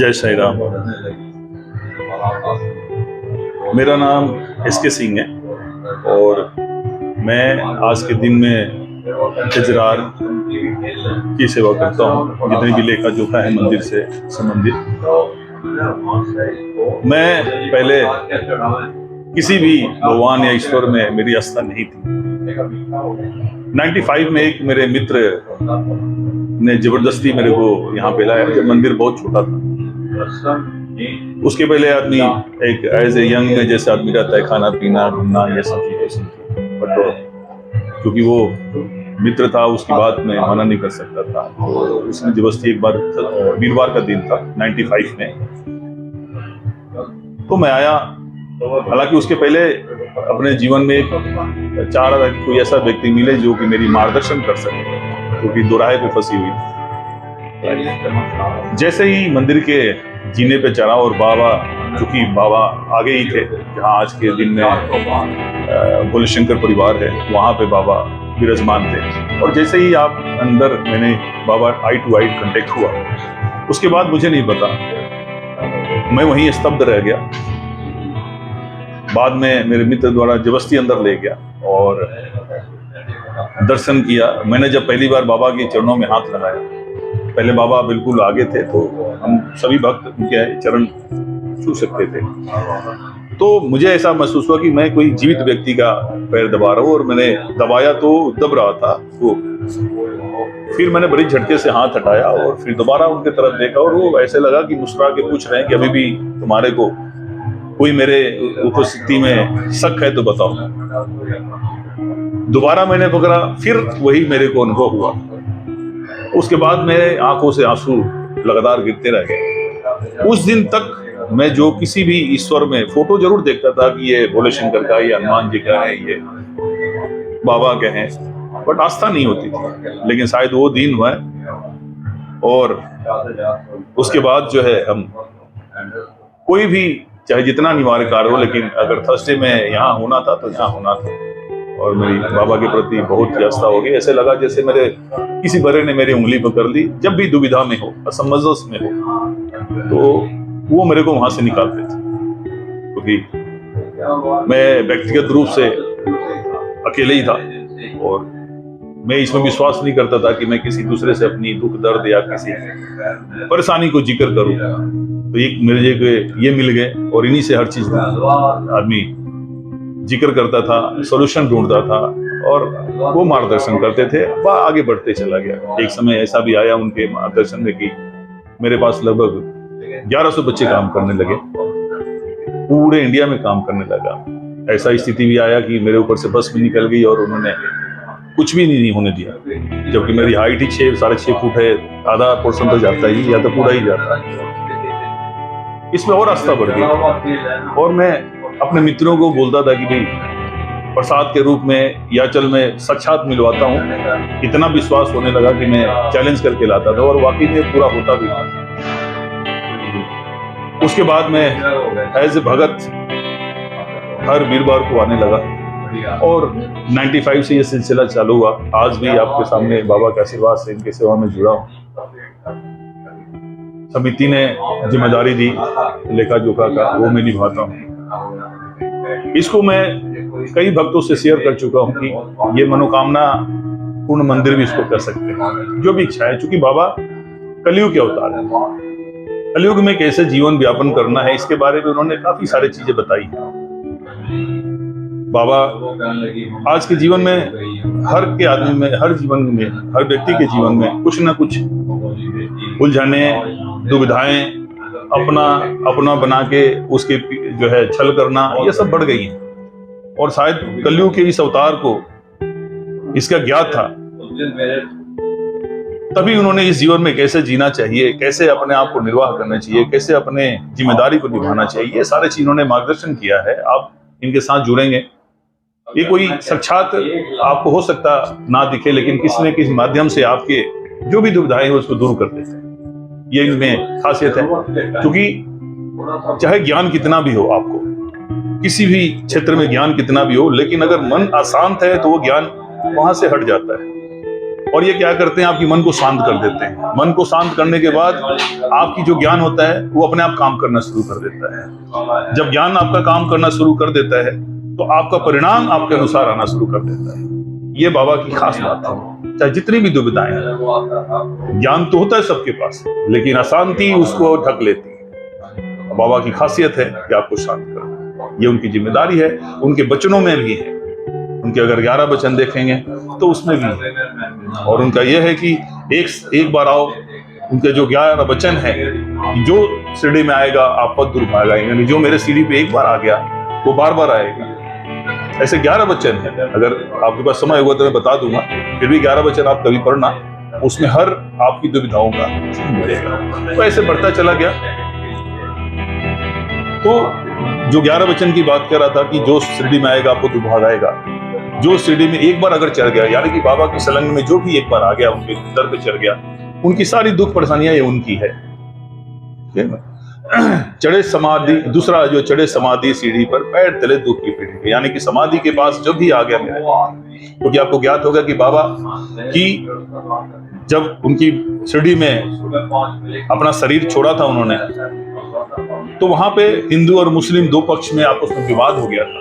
जय साई राम। मेरा नाम एस.के. सिंह है और मैं आज के दिन में खजरार की सेवा करता हूँ। जितनी भी लेखा जोखा है मंदिर से संबंधित। मैं पहले किसी भी भगवान या ईश्वर में मेरी आस्था नहीं थी। 95 में एक मेरे मित्र ने जबरदस्ती मेरे को यहाँ पे लाया जब मंदिर बहुत छोटा था। उसके पहले आदमी एक एज ए यंग में जैसे आदमी रहता है, खाना पीना घूमना ये सब चीजें, बट क्योंकि वो मित्र था उसकी बात में मना नहीं कर सकता था, तो उसने जबरदस्ती एक बार वीरवार का दिन था 95 में, तो मैं आया। हालांकि उसके पहले अपने जीवन में चाह रहा था कि कोई ऐसा व्यक्ति मिले जो कि मेरी मार्गदर्शन कर सके, क्योंकि दोराहे पे फंसी हुई थी। जैसे ही मंदिर के जीने पे चढ़ा और बाबा, चूंकि बाबा आगे ही थे जहाँ आज के दिन में भोले शंकर परिवार है, वहाँ पे बाबा विराजमान थे। और जैसे ही आप अंदर, मैंने बाबा आई टू आई कांटेक्ट हुआ। उसके बाद मुझे नहीं पता, मैं वहीं स्तब्ध रह गया। बाद में मेरे मित्र द्वारा जबरदस्ती अंदर ले गया और दर्शन किया। मैंने जब पहली बार बाबा के चरणों में हाथ लगाया, पहले बाबा बिल्कुल आगे थे, तो हम सभी भक्त उनके चरण छू सकते थे, तो मुझे ऐसा महसूस हुआ कि मैं कोई जीवित व्यक्ति का पैर दबा रहा हूँ। और मैंने दबाया तो दब रहा था वो। फिर मैंने बड़ी झटके से हाथ हटाया और फिर दोबारा उनके तरफ देखा, और वो ऐसे लगा कि मुस्कुरा के पूछ रहे हैं कि अभी भी तुम्हारे को कोई मेरे उपस्थिति में शक है तो बताओ। दोबारा मैंने पकड़ा, फिर वही मेरे को अनुभव हुआ। उसके बाद मेरे आंखों से आंसू लगातार गिरते रह गए। उस दिन तक मैं जो किसी भी ईश्वर में फोटो जरूर देखता था कि ये भोले शंकर का, ये हनुमान जी का है, ये बाबा के हैं, बट आस्था नहीं होती थी। लेकिन शायद वो दिन हुआ और उसके बाद जो है हम कोई भी, चाहे जितना अनिवार्य कार्य हो, लेकिन अगर थर्सडे में यहाँ होना था तो यहाँ होना था। और मेरी बाबा के प्रति बहुत ही आस्था हो गई। ऐसे लगा जैसे मेरे किसी बड़े ने मेरी उंगली पकड़ ली। जब भी दुविधा में हो, असमंजस में हो, तो वो मेरे को वहां से निकालते थे, क्योंकि मैं व्यक्तिगत रूप से अकेले ही था और मैं इसमें विश्वास नहीं करता था कि मैं किसी दूसरे से अपनी दुख दर्द या किसी परेशानी को जिक्र करूं। तो एक मेरे ये मिल गए और इन्हीं से हर चीज आदमी जिक्र करता था, सॉल्यूशन ढूंढता था और वो मार्गदर्शन करते थे। वह आगे बढ़ते चला गया। एक समय ऐसा भी आया उनके मार्गदर्शन में कि मेरे पास लगभग 1100 बच्चे काम करने लगे, पूरे इंडिया में काम करने लगा। ऐसा स्थिति भी आया कि मेरे ऊपर से बस भी निकल गई और उन्होंने कुछ भी नहीं होने दिया, जबकि मेरी हाइट ही 6.5 फुट है। आधा पोर्शन तो जाता ही, या तो पूरा ही जाता है। इसमें और आस्था बढ़ गई और मैं अपने मित्रों को बोलता था कि भाई प्रसाद के रूप में याचल में साक्षात मिलवाता हूँ। इतना विश्वास होने लगा कि मैं चैलेंज करके लाता था और वाकई में पूरा होता भी था। उसके बाद मैं एज ए भगत हर वीरवार को आने लगा और 95 से ये सिलसिला चालू हुआ। आज भी आपके सामने बाबा के आशीर्वाद से इनके सेवा में जुड़ा हूँ। समिति ने जिम्मेदारी दी लेखा जोखा का, वो मैं निभाता हूँ। इसको मैं कई भक्तों से शेयर कर चुका हूँ कि ये मनोकामना पूर्ण मंदिर भी इसको कर सकते हैं, जो भी इच्छा है। चूंकि बाबा कलयुग के अवतार है, कलयुग में कैसे जीवन व्यापन करना है, इसके बारे में उन्होंने काफी सारी चीजें बताई हैं। बाबा आज के जीवन में हर के आदमी में, हर जीवन में, हर व्यक्ति के जीवन में कुछ ना कुछ उलझने, दुविधाएं, अपना बना के उसके जो है छल करना, ये सब बढ़ गई है। और शायद कलयुग के इस अवतार को इसका ज्ञात था, तभी उन्होंने इस जीवन में कैसे जीना चाहिए, कैसे अपने आप को निर्वाह करना चाहिए, कैसे अपने जिम्मेदारी को निभाना चाहिए, ये सारे चीज उन्होंने मार्गदर्शन किया है। आप इनके साथ जुड़ेंगे, ये कोई साक्षात आपको हो सकता ना दिखे, लेकिन किसी न किसी माध्यम से आपके जो भी दुविधाएं हैं उसको दूर कर देते हैं। ये इनमें खासियत है, क्योंकि चाहे ज्ञान कितना भी हो, आपको किसी भी क्षेत्र में ज्ञान कितना भी हो, लेकिन अगर मन अशांत है तो वो ज्ञान वहां से हट जाता है। और ये क्या करते हैं, आपकी मन को शांत कर देते हैं। मन को शांत करने के बाद आपकी जो ज्ञान होता है वो अपने आप काम करना शुरू कर देता है। जब ज्ञान आपका काम करना शुरू कर देता है तो आपका परिणाम आपके अनुसार आना शुरू कर देता है। ये बाबा की खास बात है। चाहे जितनी भी दुविधाएं हैं, ज्ञान तो होता है सबके पास, लेकिन अशांति उसको ढक लेती है। बाबा की खासियत है कि आपको शांत करना, ये उनकी जिम्मेदारी है। उनके वचनों में भी है, उनके अगर 11 वचन देखेंगे तो उसमें भी है। और उनका यह है कि एक बार आओ, उनके जो 11 वचन है, जो सीढ़ी में आएगा आप पद दूर भागाएंगे, यानी जो मेरे सीढ़ी पे एक बार आ गया वो बार बार आएगा। ऐसे 11 वचन है, अगर आपके पास समय होगा तो मैं बता दूंगा, फिर भी 11 वचन आप कभी पढ़ना, उसमें हर आपकी दुविधाओं का मिलेगा। तो ऐसे बढ़ता चला गया। तो जो 11 वचन की बात कर रहा था कि जो सीढ़ी में आएगा आपको दूर भागाएगा, जो सीढ़ी में एक बार अगर चढ़ गया, यानी कि बाबा की सलंग में जो भी एक बार आ गया, उनके दर पे चढ़ गया, उनकी सारी दुख परेशानियां ये उनकी है। चढ़े समाधि, दूसरा जो चढ़े समाधि सीढ़ी पर पैर तले दुख की पीढ़ी, यानी कि समाधि के पास जब भी आ गया मेरे, क्योंकि आपको ज्ञात होगा कि बाबा की जब उनकी सीढ़ी में अपना शरीर छोड़ा था उन्होंने, तो वहां पे हिंदू और मुस्लिम दो पक्ष में आपस में विवाद हो गया था।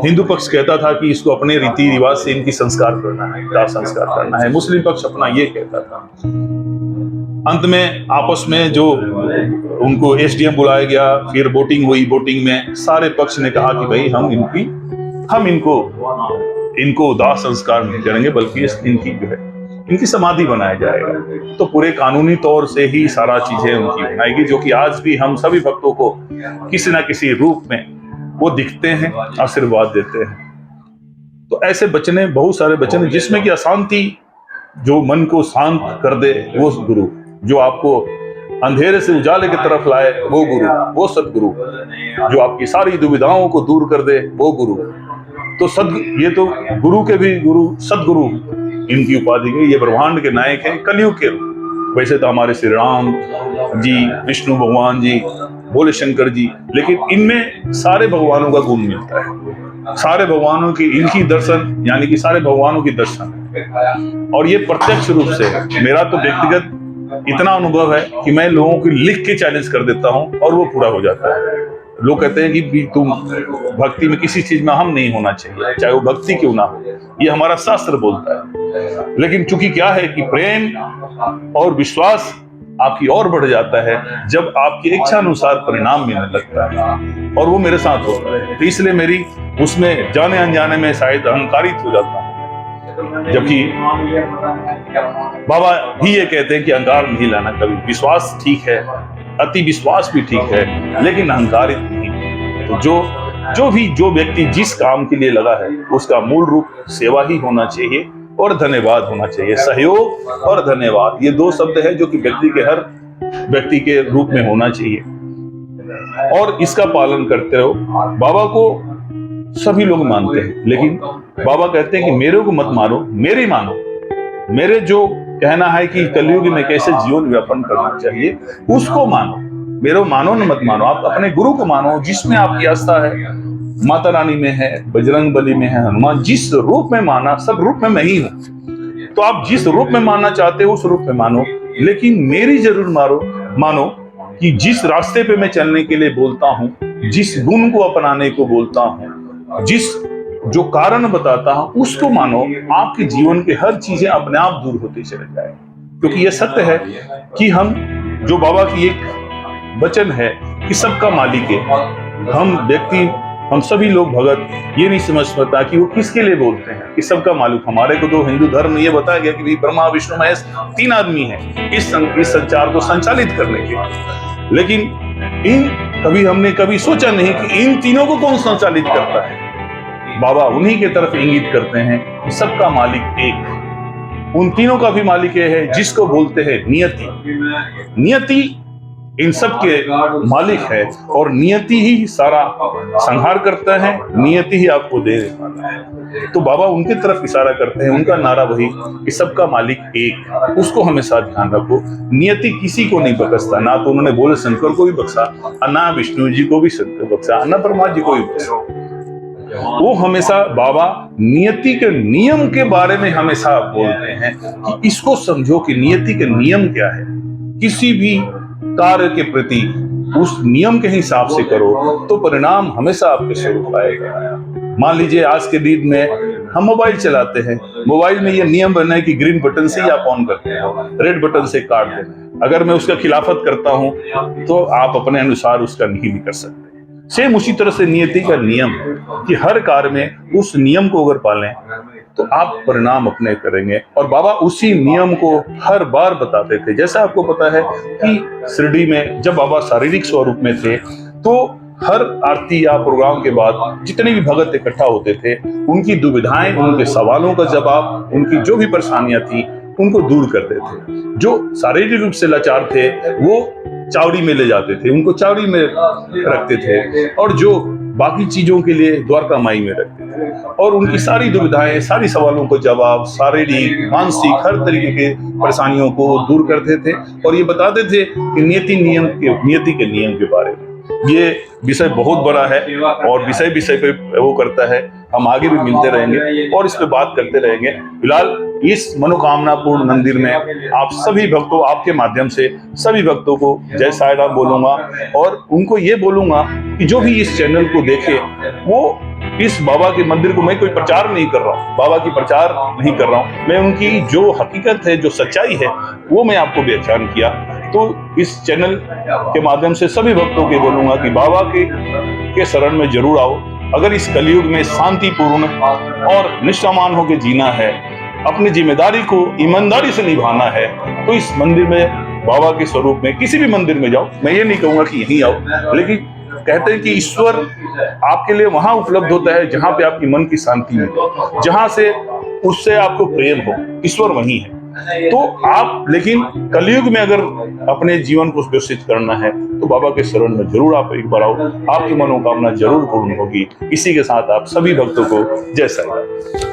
हिंदू पक्ष कहता था कि इसको अपने रीति रिवाज से इनकी संस्कार करना है, दाह संस्कार करना है। मुस्लिम पक्ष अपना ये कहता था। अंत में आपस में जो उनको एसडीएम बुलाया गया, फिर वोटिंग हुई। वोटिंग में सारे पक्ष ने कहा कि भाई हम इनको दाह संस्कार नहीं करेंगे, बल्कि इनकी जो है इनकी समाधि बनाया जाएगा। तो पूरे कानूनी तौर से ही सारा चीजें उनकी बनाएगी, जो कि आज भी हम सभी भक्तों को किसी ना किसी रूप में वो दिखते हैं, आशीर्वाद देते हैं। तो ऐसे बचने, बहुत सारे बचने, जिसमें कि अशांति जो मन को शांत कर दे, वो गुरु। जो आपको अंधेरे से उजाले की तरफ लाए, वो गुरु, वो सदगुरु। जो आपकी सारी दुविधाओं को दूर कर दे, वो गुरु। तो ये तो गुरु के भी गुरु, सदगुरु इनकी उपाधि है। ये ब्रह्मांड के नायक हैं, कलयुग के। वैसे तो हमारे श्री राम जी, विष्णु भगवान जी, भोले शंकर जी, लेकिन इनमें सारे भगवानों का गुण मिलता है। सारे भगवानों की इनकी दर्शन, यानी कि सारे भगवानों की दर्शन। और ये प्रत्यक्ष रूप से, मेरा तो व्यक्तिगत इतना अनुभव है कि मैं लोगों को लिख के चैलेंज कर देता हूं और वो पूरा हो जाता है। लोग कहते हैं कि तुम भक्ति में किसी चीज में हम नहीं होना चाहिए, चाहे वो भक्ति क्यों ना हो, ये हमारा शास्त्र बोलता है। लेकिन चूंकि क्या है कि प्रेम और विश्वास आपकी और बढ़ जाता है जब आपकी इच्छा अनुसार परिणाम मिलने लगता है, और वो मेरे साथ होता है। तो इसलिए मेरी उसमें जाने अनजाने में शायद अहंकारित हो जाता हूँ। जबकि बाबा भी ये कहते हैं कि अहंकार नहीं लाना कभी। विश्वास ठीक है, अति विश्वास भी ठीक है, लेकिन अहंकारित नहीं। तो जो व्यक्ति जिस काम के लिए लगा है, उसका मूल रूप सेवा ही होना चाहिए और धन्यवाद होना चाहिए। सहयोग और धन्यवाद, ये दो शब्द है जो कि हर व्यक्ति के रूप में होना चाहिए। और इसका पालन करते रहो। बाबा को सभी लोग मानते हैं, लेकिन बाबा कहते हैं कि मेरे को मत मानो, मेरी मानो। मेरे जो कहना है कि कलयुग में कैसे जीवन यापन करना चाहिए, उसको मानो। मेरे मानो न मत मानो। आप अपने गुरु को मानो, जिसमें आपकी आस्था है। माता रानी में है, बजरंग बली में है, हनुमान, जिस रूप में माना, सब रूप में मैं ही हूं। तो आप जिस रूप में मानना चाहते हो उस रूप में मानो, लेकिन मेरी जरूर मानो कि जिस रास्ते पे मैं चलने के लिए बोलता हूं, जिस गुण को अपनाने को बोलता हूं, जिस जो कारण बताता हूं, उसको मानो। आपके जीवन के हर चीजें अपने आप दूर होती चले जाए। क्योंकि यह सत्य है कि हम, जो बाबा की एक वचन है कि सबका मालिक है। हम सभी लोग भगत ये नहीं समझ पाता कि वो किसके लिए बोलते हैं कि सबका मालिक। हमारे को तो हिंदू धर्म में ये बताया गया कि ब्रह्मा विष्णु महेश 3 आदमी हैं इस संचार को संचालित करने के। लेकिन कभी हमने कभी सोचा नहीं कि इन तीनों को कौन संचालित करता है। बाबा उन्हीं के तरफ इंगित करते हैं कि सबका मालिक एक। उन तीनों का भी मालिक है जिसको बोलते हैं नियति। नियति इन सब के मालिक है, और नियति ही सारा संहार करता है, नियति ही आपको दे देता है। तो बाबा उनके तरफ इशारा करते हैं। उनका नारा वही कि सबका मालिक एक, उसको हमेशा ध्यान रखो। नियति किसी को नहीं बख्शता, ना तो उन्होंने भोले शंकर को भी बख्शा, ना विष्णु जी को भी बख्शा, ना ब्रह्मा जी को भी बख्शा। वो हमेशा बाबा नियति के नियम के बारे में हमेशा बोलते हैं कि इसको समझो कि नियति के नियम क्या है। किसी भी कार्य के प्रति उस नियम के हिसाब से करो तो परिणाम हमेशा आपके स्वरूप आएगा। मान लीजिए आज के दिन में हम मोबाइल चलाते हैं, मोबाइल में ये नियम बना है कि ग्रीन बटन से ही आप ऑन करते हैं, रेड बटन से काट देना है। अगर मैं उसका खिलाफत करता हूं तो आप अपने अनुसार उसका नहीं भी कर सकते। सेम उसी तरह से नियति का नियम है कि हर कार्य में उस नियम को अगर पालें तो आप परिणाम अपने करेंगे। और बाबा उसी नियम को हर बार बताते थे। जैसा आपको पता है कि शिरडी में जब बाबा शारीरिक स्वरूप में थे तो हर आरती या प्रोग्राम के बाद जितने भी भगत इकट्ठा होते थे, उनकी दुविधाएं, उनके सवालों का जवाब, उनकी जो भी परेशानियां थी उनको दूर करते थे। जो शारीरिक रूप से लाचार थे वो चावड़ी में ले जाते थे, उनको चावड़ी में रखते थे, और जो बाकी चीजों के लिए द्वारका माई में रखते थे। और उनकी सारी दुविधाएं, सारी सवालों को जवाब, शारीरिक मानसिक हर तरीके के परेशानियों को दूर करते थे और ये बताते थे कि नियति के नियम के बारे में। ये विषय बहुत बड़ा है और विषय पे वो करता है। हम आगे भी मिलते रहेंगे और इस पे बात करते रहेंगे। फिलहाल इस मनोकामना पूर्ण मंदिर में आप सभी भक्तों, आपके माध्यम से सभी भक्तों को जय साईं राम बोलूंगा और उनको ये बोलूंगा कि जो भी इस चैनल को देखे वो इस बाबा के मंदिर को, मैं कोई प्रचार नहीं कर रहा हूँ, बाबा की प्रचार नहीं कर रहा हूँ, मैं उनकी जो हकीकत है, जो सच्चाई है वो मैं आपको व्याख्यान किया। तो इस चैनल के माध्यम से सभी भक्तों को बोलूंगा कि बाबा के शरण में जरूर आओ। अगर इस कलयुग में शांतिपूर्ण और निष्ठावान होकर जीना है, अपनी जिम्मेदारी को ईमानदारी से निभाना है, तो इस मंदिर में, बाबा के स्वरूप में किसी भी मंदिर में जाओ। मैं ये नहीं कहूंगा कि यहीं आओ, लेकिन कहते हैं कि ईश्वर आपके लिए वहां उपलब्ध होता है जहां पे आपकी मन की शांति हो, जहां से उससे आपको प्रेम हो, ईश्वर वहीं है। तो आप, लेकिन कलयुग में अगर अपने जीवन को व्यवस्थित करना है तो बाबा के शरण में जरूर आप एक बार आओ, आपकी मनोकामना जरूर पूर्ण होगी। इसी के साथ आप सभी भक्तों को जय साईं राम।